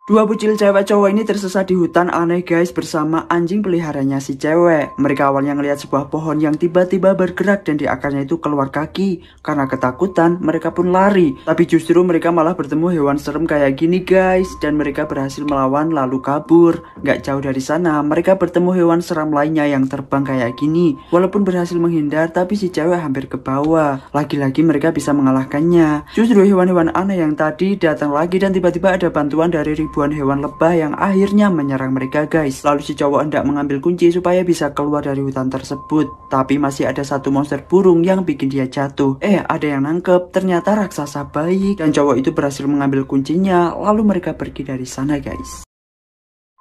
Dua bocil cewek cowok ini tersesat di hutan aneh guys bersama anjing peliharanya si cewek. Mereka awalnya ngelihat sebuah pohon yang tiba-tiba bergerak dan di akarnya itu keluar kaki. Karena ketakutan mereka pun lari. Tapi justru mereka malah bertemu hewan serem kayak gini guys. Dan mereka berhasil melawan lalu kabur. Gak jauh dari sana mereka bertemu hewan seram lainnya yang terbang kayak gini. Walaupun berhasil menghindar tapi si cewek hampir ke bawah. Lagi-lagi mereka bisa mengalahkannya. Justru hewan-hewan aneh yang tadi datang lagi dan tiba-tiba ada bantuan dari ribuan hewan lebah yang akhirnya menyerang mereka guys. Lalu si cowok hendak mengambil kunci supaya bisa keluar dari hutan tersebut. Tapi masih ada satu monster burung yang bikin dia jatuh. Ada yang nangkep, ternyata raksasa baik. Dan cowok itu berhasil mengambil kuncinya. Lalu mereka pergi dari sana guys.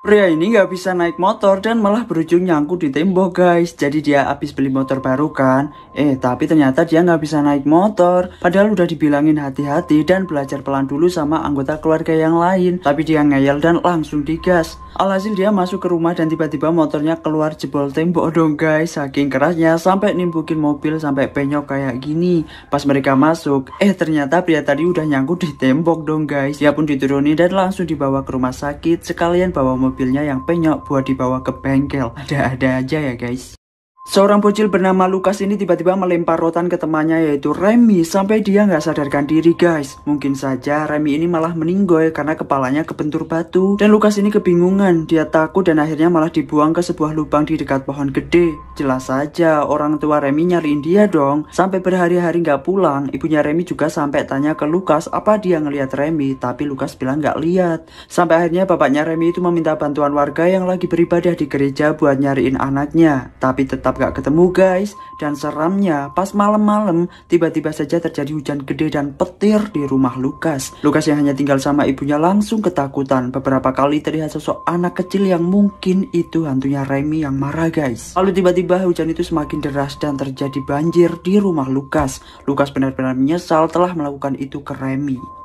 Pria ini nggak bisa naik motor dan malah berujung nyangkut di tembok guys. Jadi dia habis beli motor baru kan. Tapi ternyata dia nggak bisa naik motor. Padahal udah dibilangin hati-hati dan belajar pelan dulu sama anggota keluarga yang lain. Tapi dia ngeyel dan langsung digas. Alhasil dia masuk ke rumah dan tiba-tiba motornya keluar jebol tembok dong guys. Saking kerasnya sampai nimbukin mobil sampai penyok kayak gini. Pas mereka masuk, ternyata pria tadi udah nyangkut di tembok dong guys. Dia pun diturunin dan langsung dibawa ke rumah sakit. Sekalian bawa mobilnya yang penyok buat dibawa ke bengkel. Ada-ada aja ya guys. Seorang bocil bernama Lukas ini tiba-tiba melempar rotan ke temannya yaitu Remy sampai dia nggak sadarkan diri guys. Mungkin saja Remy ini malah meninggoy karena kepalanya kebentur batu. Dan Lukas ini kebingungan, dia takut dan akhirnya malah dibuang ke sebuah lubang di dekat pohon gede. Jelas saja orang tua Remy nyariin dia dong. Sampai berhari-hari nggak pulang. Ibunya Remy juga sampai tanya ke Lukas apa dia ngelihat Remy. Tapi Lukas bilang nggak lihat. Sampai akhirnya bapaknya Remy itu meminta bantuan warga yang lagi beribadah di gereja buat nyariin anaknya. Tapi tetap gak ketemu guys. Dan seramnya pas malam-malam tiba-tiba saja terjadi hujan gede dan petir di rumah Lukas. Lukas yang hanya tinggal sama ibunya langsung ketakutan. Beberapa kali terlihat sosok anak kecil yang mungkin itu hantunya Remy yang marah guys. Lalu tiba-tiba hujan itu semakin deras dan terjadi banjir di rumah Lukas. Lukas benar-benar menyesal telah melakukan itu ke Remy.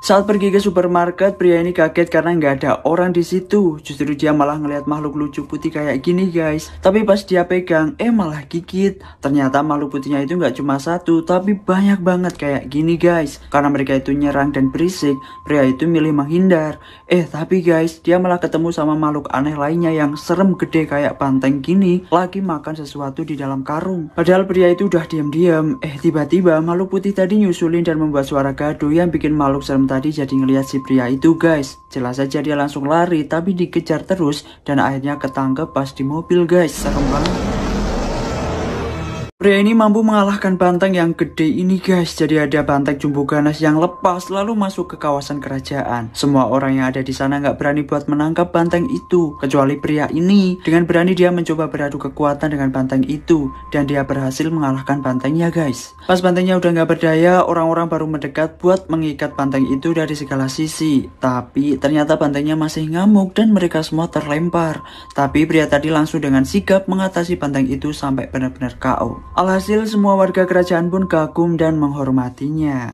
Saat pergi ke supermarket, pria ini kaget karena nggak ada orang di situ. Justru dia malah ngelihat makhluk lucu putih kayak gini guys. Tapi pas dia pegang, malah gigit. Ternyata makhluk putihnya itu nggak cuma satu, tapi banyak banget kayak gini guys. Karena mereka itu nyerang dan berisik, pria itu milih menghindar. Tapi guys, dia malah ketemu sama makhluk aneh lainnya yang serem gede kayak banteng gini, lagi makan sesuatu di dalam karung. Padahal pria itu udah diam-diam. Tiba-tiba makhluk putih tadi nyusulin dan membuat suara gaduh yang bikin makhluk serem tadi jadi ngelihat si pria itu guys. Jelas saja dia langsung lari tapi dikejar terus dan akhirnya ketangkep pas di mobil guys. Serem banget. Pria ini mampu mengalahkan banteng yang gede ini guys. Jadi ada banteng jumbo ganas yang lepas lalu masuk ke kawasan kerajaan. Semua orang yang ada di sana nggak berani buat menangkap banteng itu kecuali pria ini. Dengan berani dia mencoba beradu kekuatan dengan banteng itu dan dia berhasil mengalahkan bantengnya guys. Pas bantengnya udah nggak berdaya, orang-orang baru mendekat buat mengikat banteng itu dari segala sisi. Tapi ternyata bantengnya masih ngamuk dan mereka semua terlempar. Tapi pria tadi langsung dengan sigap mengatasi banteng itu sampai benar-benar KO. Alhasil semua warga kerajaan pun kagum dan menghormatinya.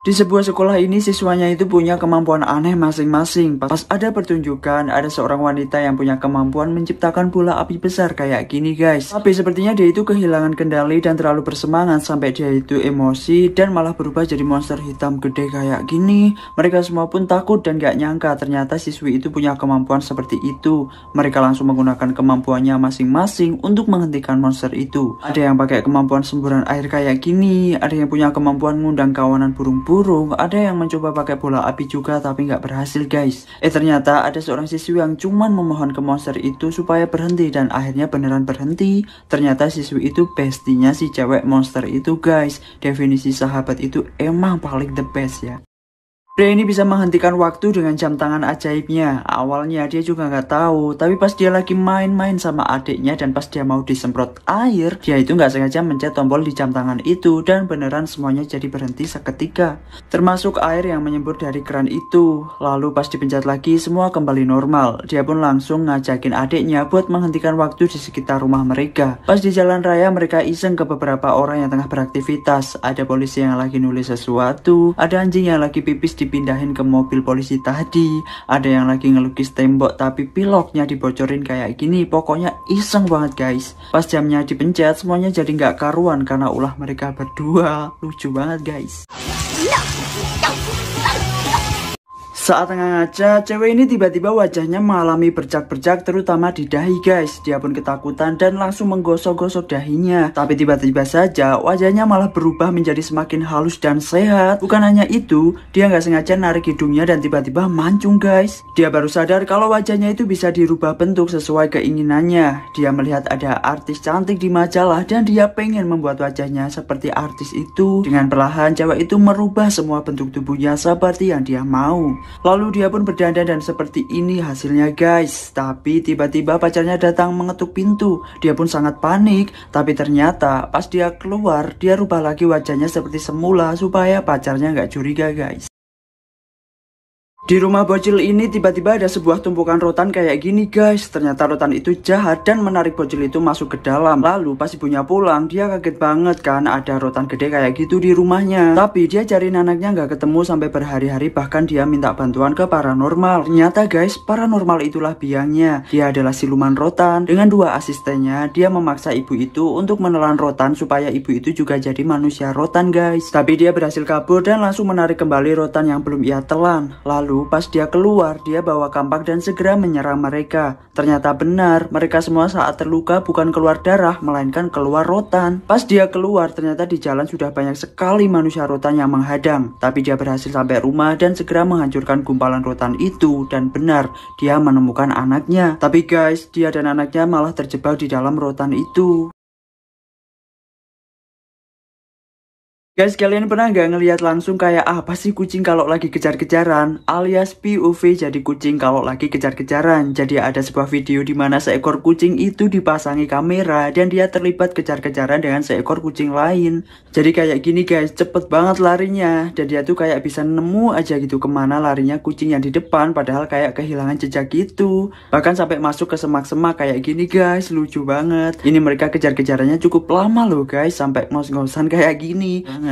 Di sebuah sekolah ini siswanya itu punya kemampuan aneh masing-masing. Pas ada pertunjukan, ada seorang wanita yang punya kemampuan menciptakan bola api besar kayak gini guys. Tapi sepertinya dia itu kehilangan kendali dan terlalu bersemangat sampai dia itu emosi dan malah berubah jadi monster hitam gede kayak gini. Mereka semua pun takut dan gak nyangka ternyata siswi itu punya kemampuan seperti itu. Mereka langsung menggunakan kemampuannya masing-masing untuk menghentikan monster itu. Ada yang pakai kemampuan semburan air kayak gini, ada yang punya kemampuan mengundang kawanan burung-burung, ada yang mencoba pakai bola api juga tapi nggak berhasil guys. Ternyata ada seorang siswi yang cuman memohon ke monster itu supaya berhenti dan akhirnya beneran berhenti. Ternyata siswi itu bestinya si cewek monster itu guys. Definisi sahabat itu emang paling the best ya. Pria ini bisa menghentikan waktu dengan jam tangan ajaibnya. Awalnya dia juga nggak tahu, tapi pas dia lagi main-main sama adiknya dan pas dia mau disemprot air, dia itu nggak sengaja mencet tombol di jam tangan itu dan beneran semuanya jadi berhenti seketika. Termasuk air yang menyembur dari keran itu. Lalu pas dipencet lagi semua kembali normal. Dia pun langsung ngajakin adiknya buat menghentikan waktu di sekitar rumah mereka. Pas di jalan raya mereka iseng ke beberapa orang yang tengah beraktivitas. Ada polisi yang lagi nulis sesuatu, ada anjing yang lagi pipis di dipindahin ke mobil polisi tadi, ada yang lagi ngelukis tembok tapi piloknya dibocorin kayak gini. Pokoknya iseng banget guys. Pas jamnya dipencet semuanya jadi nggak karuan karena ulah mereka berdua. Lucu banget guys. Saat tengah ngaca, cewek ini tiba-tiba wajahnya mengalami bercak-bercak terutama di dahi guys. Dia pun ketakutan dan langsung menggosok-gosok dahinya. Tapi tiba-tiba saja wajahnya malah berubah menjadi semakin halus dan sehat. Bukan hanya itu, dia nggak sengaja narik hidungnya dan tiba-tiba mancung guys. Dia baru sadar kalau wajahnya itu bisa dirubah bentuk sesuai keinginannya. Dia melihat ada artis cantik di majalah dan dia pengen membuat wajahnya seperti artis itu. Dengan perlahan cewek itu merubah semua bentuk tubuhnya seperti yang dia mau. Lalu dia pun berdandan dan seperti ini hasilnya guys. Tapi tiba-tiba pacarnya datang mengetuk pintu. Dia pun sangat panik. Tapi ternyata pas dia keluar, dia rubah lagi wajahnya seperti semula supaya pacarnya nggak curiga guys. Di rumah bocil ini tiba-tiba ada sebuah tumpukan rotan kayak gini guys. Ternyata rotan itu jahat dan menarik bocil itu masuk ke dalam. Lalu pas ibunya pulang, dia kaget banget kan ada rotan gede kayak gitu di rumahnya. Tapi dia cari anaknya nggak ketemu sampai berhari-hari, bahkan dia minta bantuan ke paranormal. Ternyata guys, paranormal itulah biangnya. Dia adalah siluman rotan. Dengan dua asistennya, dia memaksa ibu itu untuk menelan rotan supaya ibu itu juga jadi manusia rotan guys. Tapi dia berhasil kabur dan langsung menarik kembali rotan yang belum ia telan. Lalu pas dia keluar, dia bawa kampak dan segera menyerang mereka. Ternyata benar, mereka semua saat terluka bukan keluar darah, melainkan keluar rotan. Pas dia keluar, ternyata di jalan sudah banyak sekali manusia rotan yang menghadang. Tapi dia berhasil sampai rumah dan segera menghancurkan gumpalan rotan itu. Dan benar, dia menemukan anaknya. Tapi guys, dia dan anaknya malah terjebak di dalam rotan itu. Guys, kalian pernah nggak ngelihat langsung kayak apa sih kucing kalau lagi kejar-kejaran? Alias POV jadi kucing kalau lagi kejar-kejaran. Jadi ada sebuah video di mana seekor kucing itu dipasangi kamera dan dia terlibat kejar-kejaran dengan seekor kucing lain. Jadi kayak gini guys, cepet banget larinya. Dan dia tuh kayak bisa nemu aja gitu kemana larinya kucing yang di depan, padahal kayak kehilangan jejak gitu. Bahkan sampai masuk ke semak-semak kayak gini guys, lucu banget. Ini mereka kejar-kejarannya cukup lama loh guys, sampai ngos-ngosan kayak gini. Banget.